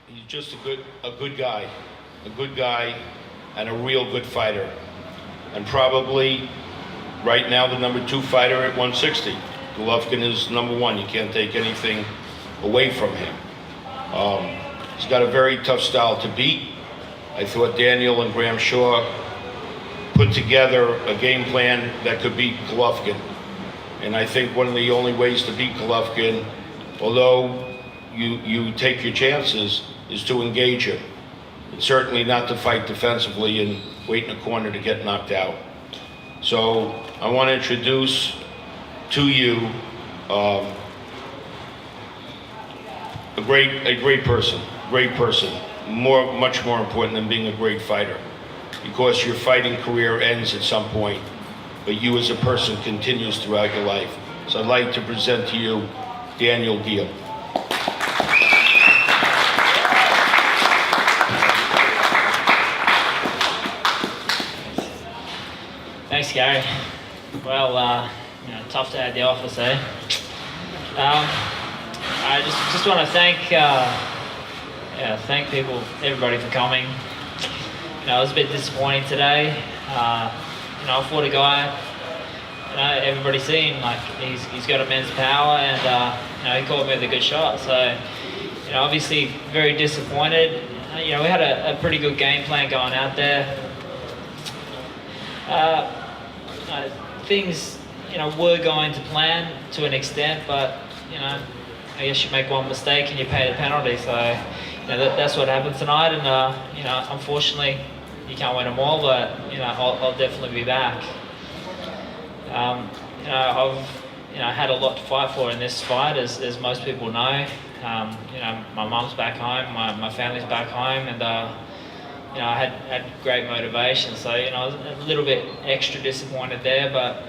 He's just a good guy, and a real good fighter, and probably right now the number 2 fighter at 160. Golovkin is number 1. You can't take anything away from him. He's got a very tough style to beat. I thought Daniel and Graham Shaw put together a game plan that could beat Golovkin. And I think one of the only ways to beat Golovkin, although you take your chances, is to engage him. It's certainly not to fight defensively and wait in a corner to get knocked out. So I want to introduce to you a great person, much more important than being a great fighter, because your fighting career ends at some point, but you as a person continues throughout your life. So I'd like to present to you Daniel Geale. Thanks, Gary. Well, tough to have the office, eh? I just want to thank everybody for coming. It was a bit disappointing today. I fought a guy, everybody's seen, like he's got immense power, and he caught me with a good shot. So, obviously very disappointed. We had a pretty good game plan going out there. Things, were going to plan to an extent, but, I guess you make one mistake and you pay the penalty. So, that's what happened tonight, and, unfortunately, you can't win them all, but, I'll definitely be back. I've, had a lot to fight for in this fight, as most people know. My mum's back home, my family's back home, and, I had great motivation, so I was a little bit extra disappointed there, but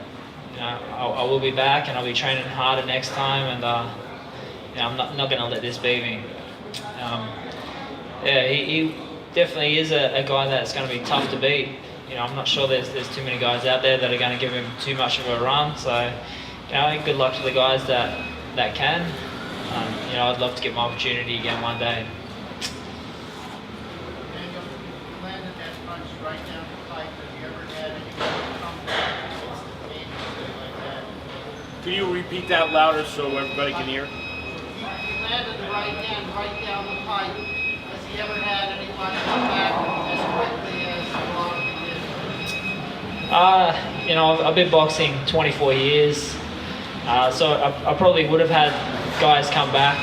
I will be back, and I'll be training harder next time, and I'm not going to let this beat me. He definitely is a guy that's going to be tough to beat. I'm not sure there's too many guys out there that are going to give him too much of a run, so good luck to the guys that can. I'd love to get my opportunity again one day. Right down the pipe. Have you ever had anyone come back instantaneously like that? Can you repeat that louder so everybody can hear? He landed the right hand right down the pipe. Has he ever had anyone come back as quickly as Golovkin did? I've been boxing 24 years, so I probably would have had guys come back,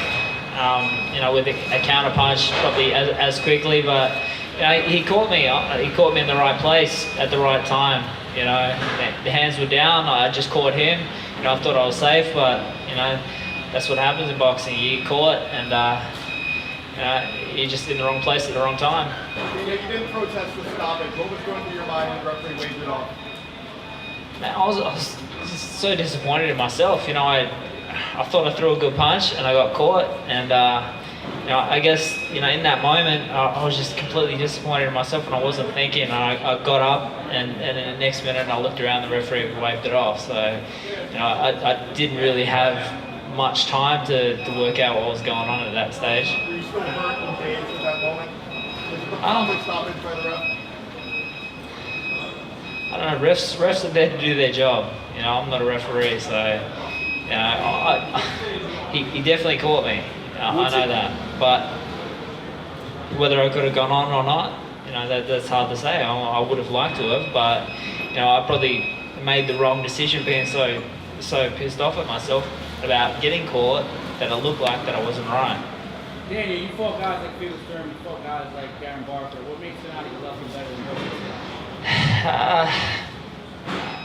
with a counter punch probably as quickly, but he caught me. He caught me in the right place at the right time. The hands were down. I just caught him. I thought I was safe, but that's what happens in boxing. You get caught, and you're just in the wrong place at the wrong time. You didn't protest the stoppage. What was going through your mind when the referee waved it off? Man, I was so disappointed in myself. I thought I threw a good punch, and I got caught, and. I guess, in that moment, I was just completely disappointed in myself, and I wasn't thinking. I got up, and in the next minute, I looked around, the referee waved it off. So, I didn't really have much time to work out what was going on at that stage. Were you still hurt and dazed at that moment? Was it the public stoppage by the ref? I don't know, refs are there to do their job. I'm not a referee, so, he definitely caught me. I know that, but whether I could have gone on or not, that's hard to say. I would have liked to have, but I probably made the wrong decision, being so pissed off at myself about getting caught that it looked like that I wasn't right. Daniel, you fought guys like Felix Sturm, you fought guys like Darren Barker. What makes tonight Golovkin better than those?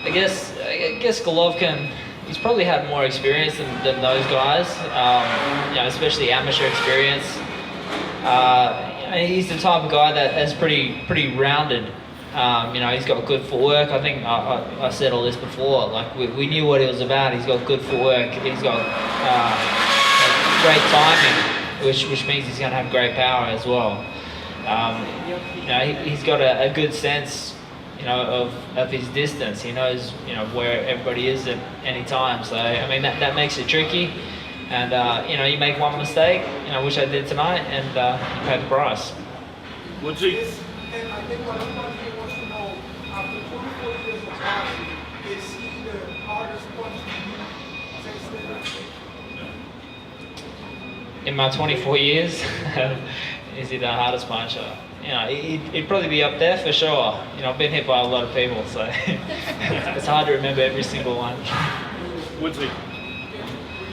I guess Golovkin, he's probably had more experience than those guys, especially amateur experience. He's the type of guy that is pretty rounded. He's got good footwork. I think I said all this before. Like we knew what he was about. He's got good footwork. He's got great timing, which means he's going to have great power as well. He's got a good sense, of his distance. He knows, where everybody is at any time. So, that makes it tricky. And you make one mistake, which I did tonight, and you pay the price. What's he? And I think what everybody wants to know, after 24 years of boxing, is he the hardest punch to you? In my 24 years, is he the hardest puncher? He'd probably be up there for sure. I've been hit by a lot of people, so it's hard to remember every single one. What's he? Were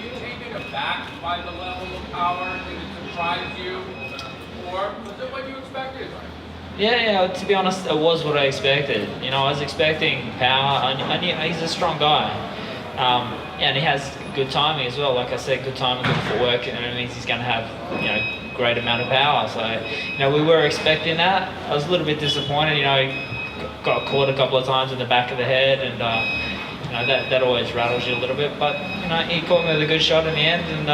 you taken aback by the level of power? Did it surprise you? Or was it what you expected? Yeah, to be honest, it was what I expected. I was expecting power. I knew he's a strong guy. And he has good timing as well. Like I said, good timing, good footwork, and it means he's going to have, great amount of power. So, we were expecting that. I was a little bit disappointed. He got caught a couple of times in the back of the head, and that always rattles you a little bit. But he caught me with a good shot in the end, and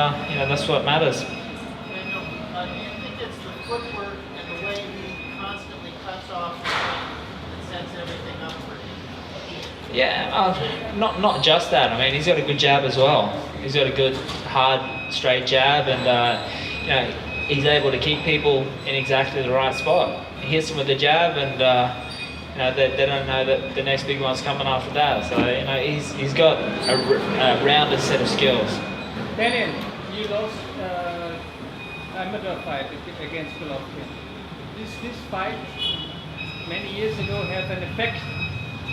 that's what matters. Daniel, do you think it's the footwork and the way he constantly cuts off that sets everything up for him? Yeah, not just that. I mean, he's got a good jab as well. He's got a good, hard, straight jab, and he's able to keep people in exactly the right spot. He hits them with the jab, and they don't know that the next big one's coming after that. So he's got a rounded set of skills. Daniel, you lost amateur fight against Golovkin. This fight many years ago had an effect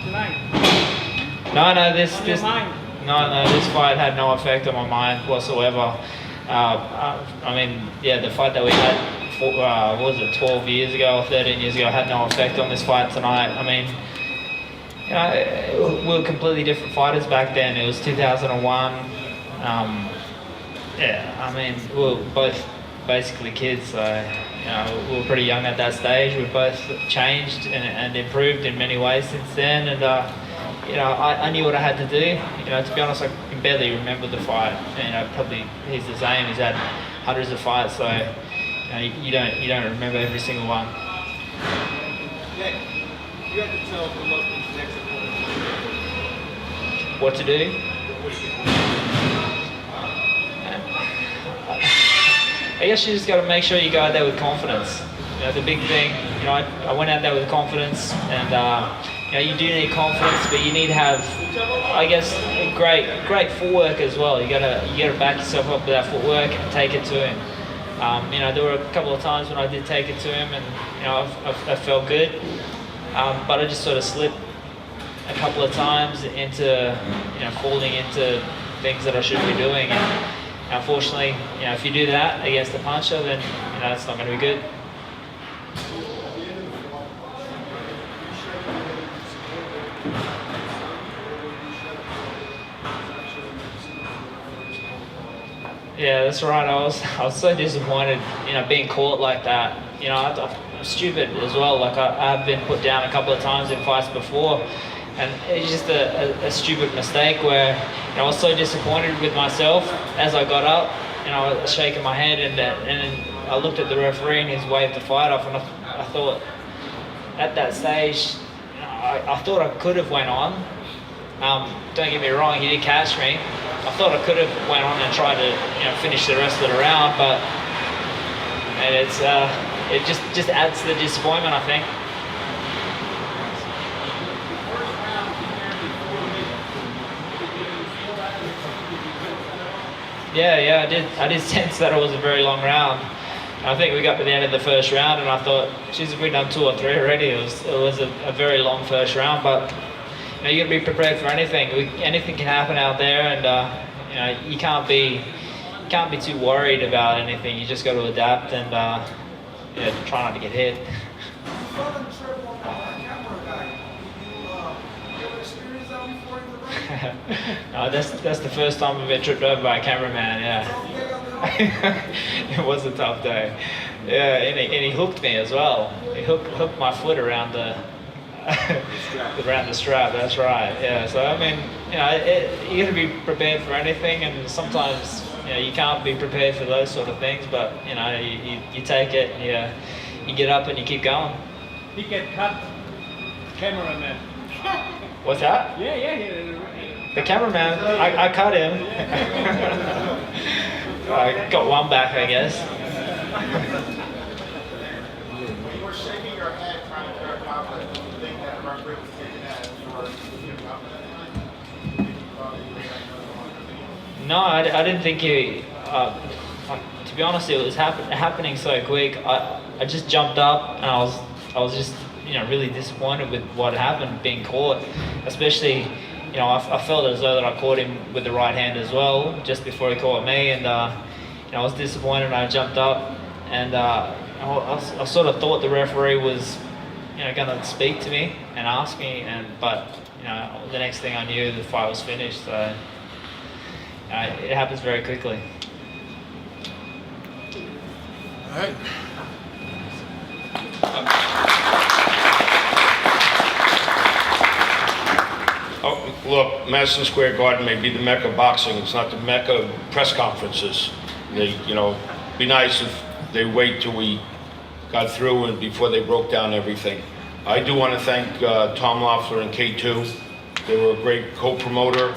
tonight. No, this On your mind. this fight had no effect on my mind whatsoever. I mean, the fight that we had, what was it, 12 years ago or 13 years ago, had no effect on this fight tonight. I mean, we were completely different fighters back then. It was 2001. I mean, we were both basically kids, so we were pretty young at that stage. We've both changed and improved in many ways since then, and I knew what I had to do. To be honest, I can barely remember the fight. Probably he's the same. He's had hundreds of fights, so you don't remember every single one. Nick, you have to tell Golovkin's next opponent What to do? I guess you just got to make sure you go out there with confidence. The big thing, I went out there with confidence, and you do need confidence, but you need to have, I guess, great footwork as well. You gotta back yourself up with that footwork and take it to him. There were a couple of times when I did take it to him, and I felt good, but I just sort of slipped a couple of times into falling into things that I shouldn't be doing. And unfortunately, if you do that against a puncher, then it's not going to be good. Yeah, that's right. I was so disappointed, being caught like that. I'm stupid as well. Like I've been put down a couple of times in fights before, and it's just a stupid mistake where I was so disappointed with myself as I got up. I was shaking my head, and then I looked at the referee and he's waved the fight off, and I thought at that stage, I thought I could have went on. Don't get me wrong, he did catch me. I thought I could have went on and tried to finish the rest of the round, but it just adds to the disappointment, I think. Yeah, I did sense that it was a very long round. I think we got to the end of the first round, and I thought, geez, if we'd done 2 or 3 already, it was a very long first round. But you got to be prepared for anything. Anything can happen out there, and you can't be too worried about anything. You just got to adapt and try not to get hit. You fell in trip on the camera guy. You ever experienced that before in the ring? No, that's the first time I've been tripped over by a cameraman. Yeah. It was a tough day. Yeah, and he hooked me as well. He hooked my foot around the strap. That's right. Yeah. So I mean, you got to be prepared for anything, and sometimes you can't be prepared for those sort of things. But you take it, and you get up and you keep going. He get cut. Cameraman. What's that? Yeah. The cameraman. I cut him. got one back, I guess. You were shaking your head trying to figure out confidence. Do you think that the referee was taking that as you were giving up at that time? No, I didn't think he. To be honest, it was happening so quick. I just jumped up and I was just really disappointed with what happened, being caught. Especially, I felt as though that I caught him with the right hand as well, just before he caught me, and I was disappointed. And I jumped up, and I sort of thought the referee was, going to speak to me and ask me, but the next thing I knew, the fight was finished. So it happens very quickly. All right. Oh, look, Madison Square Garden may be the mecca of boxing. It's not the mecca of press conferences. Be nice if they wait till we got through and before they broke down everything. I do want to thank Tom Loeffler and K2. They were a great co-promoter,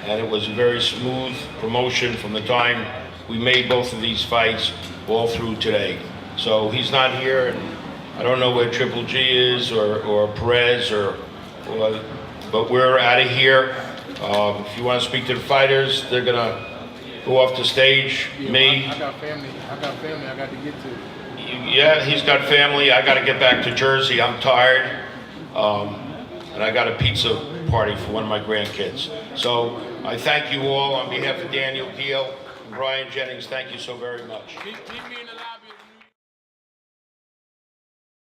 and it was a very smooth promotion from the time we made both of these fights all through today. So he's not here, and I don't know where Triple G is or Perez but we're out of here. If you want to speak to the fighters, they're gonna go off the stage. Yeah, Me. I got family. I got to get to. Yeah, he's got family. I got to get back to Jersey. I'm tired. And I got a pizza party for one of my grandkids. So I thank you all on behalf of Daniel Geale and Brian Jennings. Thank you so very much. Meet me in the